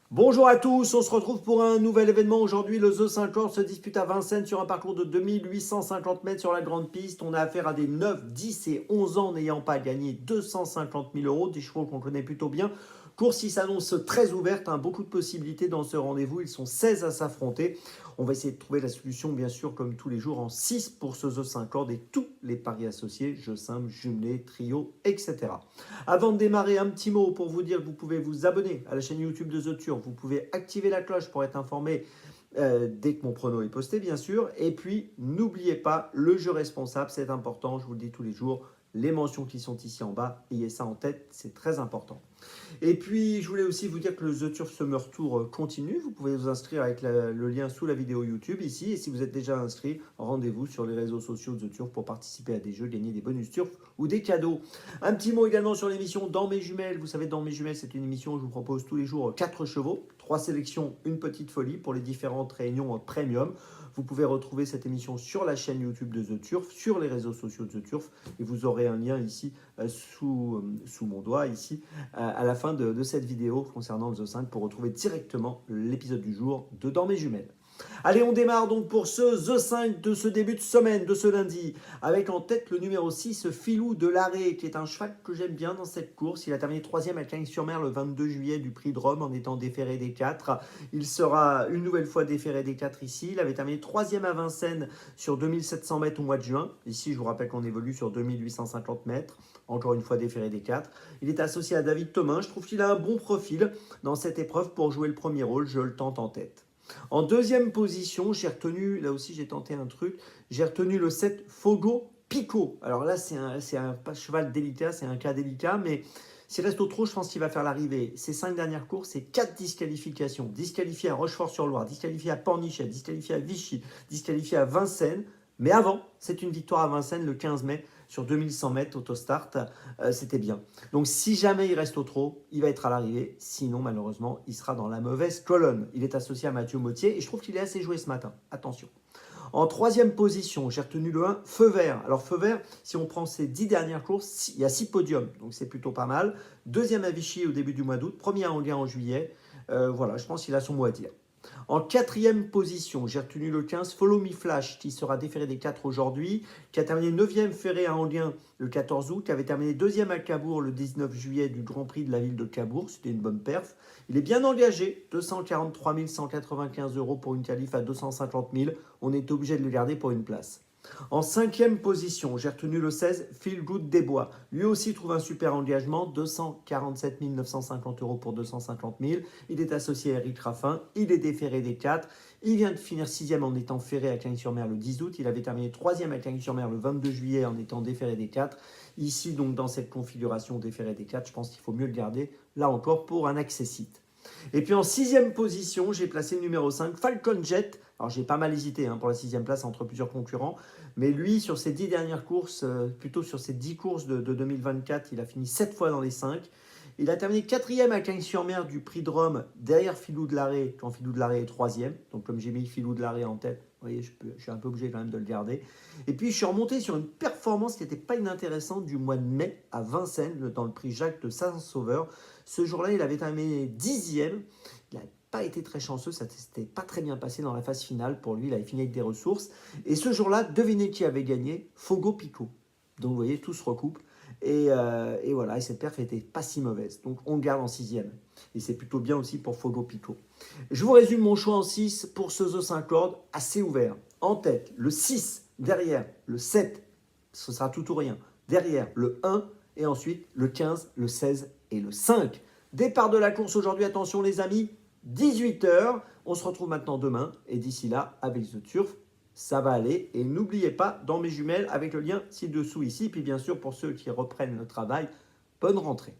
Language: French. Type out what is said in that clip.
Bonjour à tous, on se retrouve pour un nouvel événement. Aujourd'hui, le The 50 se dispute à Vincennes sur un parcours de 2850 mètres sur la grande piste. On a affaire à des 9, 10 et 11 ans n'ayant pas gagné 250 000 euros, des chevaux qu'on connaît plutôt bien. Course qui s'annonce très ouverte, beaucoup de possibilités dans ce rendez-vous. Ils sont 16 à s'affronter. On va essayer de trouver la solution, bien sûr, comme tous les jours, en 6 pour ce The 50 et tous les paris associés, jeux simples, jumelés, trio, etc. Avant de démarrer, un petit mot pour vous dire que vous pouvez vous abonner à la chaîne YouTube de The Turf. Vous pouvez activer la cloche pour être informé dès que mon prono est posté, bien sûr. Et puis, n'oubliez pas, le jeu responsable, c'est important, je vous le dis tous les jours. Les mentions qui sont ici en bas, ayez ça en tête, c'est très important. Et puis, je voulais aussi vous dire que le The Turf Summer Tour continue. Vous pouvez vous inscrire avec le lien sous la vidéo YouTube ici. Et si vous êtes déjà inscrit, rendez-vous sur les réseaux sociaux de The Turf pour participer à des jeux, gagner des bonus Turf ou des cadeaux. Un petit mot également sur l'émission Dans mes jumelles. Vous savez, Dans mes jumelles, c'est une émission où je vous propose tous les jours 4 chevaux, 3 sélections, une petite folie pour les différentes réunions premium. Vous pouvez retrouver cette émission sur la chaîne YouTube de The Turf, sur les réseaux sociaux de The Turf. Et vous aurez un lien ici sous mon doigt, ici, à la fin de cette vidéo concernant le The 5 pour retrouver directement l'épisode du jour de Dans mes jumelles. Allez, on démarre donc pour ce The 5 de ce début de semaine, de ce lundi, avec en tête le numéro 6, Filou de l'Arrêt, qui est un cheval que j'aime bien dans cette course. Il a terminé 3e à Cagnes-sur-Mer le 22 juillet du Prix de Rome en étant déféré des 4. Il sera une nouvelle fois déféré des 4 ici. Il avait terminé 3e à Vincennes sur 2700 mètres au mois de juin. Ici, je vous rappelle qu'on évolue sur 2850 mètres. Encore une fois déféré des 4. Il est associé à David Thomin. Je trouve qu'il a un bon profil dans cette épreuve pour jouer le premier rôle. Je le tente en tête. En deuxième position, j'ai retenu, là aussi j'ai tenté un truc, j'ai retenu le 7 Fogo Pico. Alors là, c'est un cheval délicat, c'est un cas délicat, mais s'il reste au trot, je pense qu'il va faire l'arrivée. Ces 5 dernières courses, c'est 4 disqualifications. Disqualifié à Rochefort-sur-Loire, disqualifié à Pornichet, disqualifié à Vichy, disqualifié à Vincennes. Mais avant, c'est une victoire à Vincennes le 15 mai sur 2100 mètres autostart. C'était bien. Donc si jamais il reste au trot, il va être à l'arrivée. Sinon, malheureusement, il sera dans la mauvaise colonne. Il est associé à Mathieu Mottier et je trouve qu'il est assez joué ce matin. Attention. En troisième position, j'ai retenu le 1, Feu Vert. Alors Feu Vert, si on prend ses 10 dernières courses, il y a 6 podiums, donc c'est plutôt pas mal. Deuxième à Vichy au début du mois d'août, premier à Anguin en juillet. Voilà, je pense qu'il a son mot à dire. En quatrième position, j'ai retenu le 15, Follow Me Flash, qui sera déféré des 4 aujourd'hui, qui a terminé 9e ferré à Anguin le 14 août, qui avait terminé 2e à Cabourg le 19 juillet du Grand Prix de la ville de Cabourg. C'était une bonne perf. Il est bien engagé, 243 195 euros pour une qualif à 250 000. On est obligé de le garder pour une place. En cinquième position, j'ai retenu le 16, Feel Good des Bois. Lui aussi trouve un super engagement, 247 950 euros pour 250 000. Il est associé à Eric Raffin, il est déféré des 4. Il vient de finir 6e en étant ferré à Cagnes-sur-Mer le 10 août. Il avait terminé 3e à Cagnes-sur-Mer le 22 juillet en étant déféré des 4. Ici, donc, dans cette configuration déféré des 4, je pense qu'il faut mieux le garder, là encore, pour un accessite. Et puis en sixième position, j'ai placé le numéro 5, Falcon Jet. Alors j'ai pas mal hésité pour la sixième place entre plusieurs concurrents. Mais lui, sur ses 10 dernières courses, plutôt sur ses 10 courses de 2024, il a fini 7 fois dans les 5. Il a terminé 4e à Cagnes-sur-Mer du Prix de Rome, derrière Filou de l'Arrêt, quand Filou de l'Arrêt est 3e. Donc comme j'ai mis Filou de l'Arrêt en tête, vous voyez, je suis un peu obligé quand même de le garder. Et puis je suis remonté sur une performance qui n'était pas inintéressante du mois de mai à Vincennes, dans le Prix Jacques de Saint-Sauveur. Ce jour-là, il avait terminé 10e. Il n'a pas été très chanceux, ça ne s'était pas très bien passé dans la phase finale. Pour lui, il avait fini avec des ressources. Et ce jour-là, devinez qui avait gagné? Fogo Pico. Donc vous voyez, tout se recoupe. Et voilà, et cette perf n'était pas si mauvaise. Donc on le garde en 6e. Et c'est plutôt bien aussi pour Fogo Pico. Je vous résume mon choix en 6 pour ce The 5 cordes, assez ouvert. En tête, le 6, derrière le 7, ce sera tout ou rien. Derrière le 1, et ensuite le 15, le 16 et le 5. Départ de la course aujourd'hui, attention les amis, 18h. On se retrouve maintenant demain. Et d'ici là, avec The Turf, ça va aller. Et n'oubliez pas, dans mes jumelles, avec le lien ci-dessous ici. Puis bien sûr, pour ceux qui reprennent le travail, bonne rentrée.